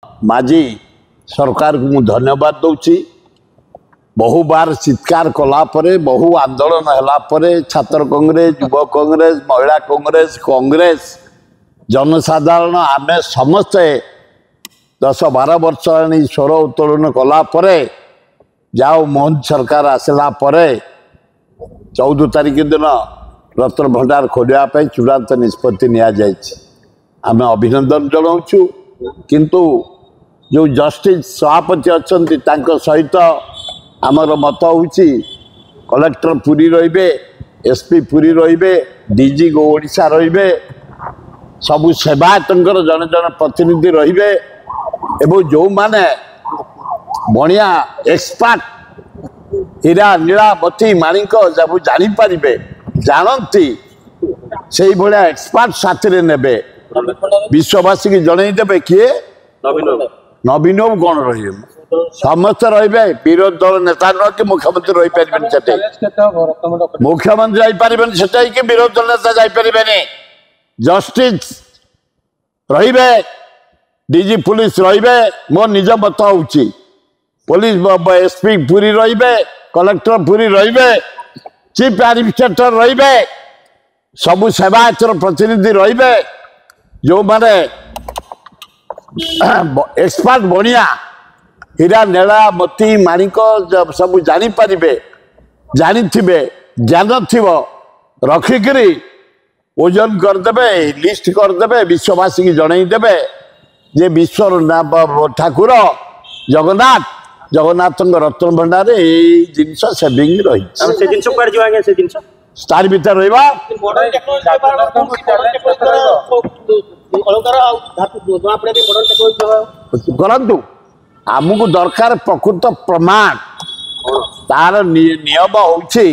माजी सरकार को धन्यवाद दूची। बहु बार चित्कार कला परे, बहु आंदोलन हला परे, छात्र कांग्रेस, युवा कांग्रेस, महिला कांग्रेस, कांग्रेस जनसाधारण आमे समस्ते 10-12 वर्ष स्वर उत्तोलन कला परे जाओ मोहन सरकार आसला परे 14 तारीख दिन रत्न भंडार खोलिया चूड़ांत निष्पत्ति निया आमे अभिनंदन जनाऊँ। किंतु जो जस्टिस सभापति अच्छा सहित आमर मत होची कलेक्टर पुरी रे, एसपी पुरी रे, डीजी ओडिशा रे, सबू सेवायत जन जन प्रतिनिधि रे एवं जो माने बढ़िया एक्सपर्ट हीरा नीलावती माणिक जब जापर जानती से भाया एक्सपर्ट साथी ने विश्ववासी की जनईदे किए नवीन बाबू कौन रे समस्ते रे विरोध दल नेता न कि मुख्यमंत्री रही पारे मुख्यमंत्री जापर से कि विरोध दल नेता जापर जस्टिस रे डीजी पुलिस रे मो निज मत हो पुलिस एसपी पुरी रे कलेक्टर पुरी रे चीफ एडमिनिस्ट्रेटर रे सबू सेवायत प्रतिनिधि रे जो माने एक्सपर्ट बढ़िया हीरा नीलावती माणिक सब जापर जानी ज्ञान थी रखिकी ओजन करदे लिस्ट करदे विश्ववासी की जनईदे जे विश्वर ठाकुर जगन्नाथ जगन्नाथ रत्न भंडार जिनस सेविंग रही तार भीतर रहा करतु आमको दरकार प्रकृत प्रमाण तार नियम होते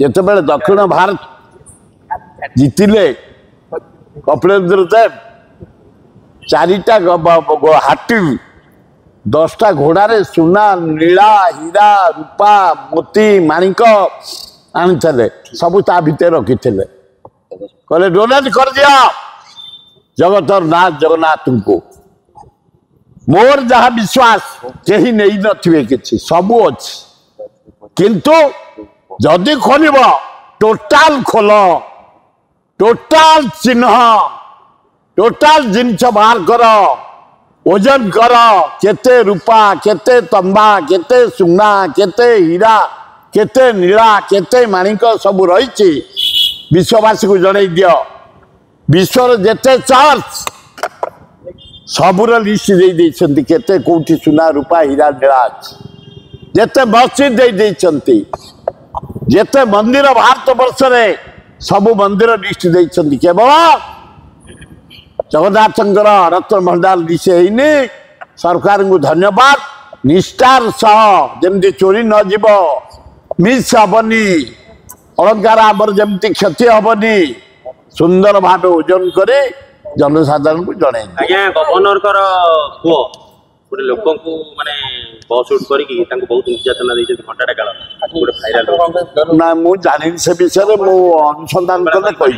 दक्षिण भारत जीतिले कपिलेन्द्र देव 4टा हाथी 10टा घोड़े सुना नीला हीरा रूपा मोती माणिक आनी सबू ता भितर रखी कहले डोनेट कर दिया जगतर नाथ जगन्नाथ को मोर जहाँ विश्वास कहीं नहीं नथिबे किछि सबू अच्छी किंतु जदि खोल टोटाल खोल टोटाल चिन्ह टोटाल जिनस बाहर कर ओजन कर केते रूपा केते तंबा केते सुना केते हीरा केते नीला केते माणिक सब रही विश्ववासी को जन दियो विश्वर जेते चर्च सबूर लिस्ट दे केते कोठी सुना रूपा हीरा नीला जेते मस्जिद दे जेते मंदिर भारत वर्ष रे सबू मंदिर लिस्ट दे केवल जगन्नाथ रत्न भंडार लिस्ट है सरकार को धन्यवाद निष्ठार सह जमती चोरी न जीव मिस हेनी अलंकार आमर जमती क्षति हेनी सुंदर भाव ओजन करे जनसाधारण को जन गवर्नर पुओ गोटे लोक माने बस उठ करके बहुत निर्यातना घंटा काल ना मुझे जानी से विषय में अनुसंधान कले कही।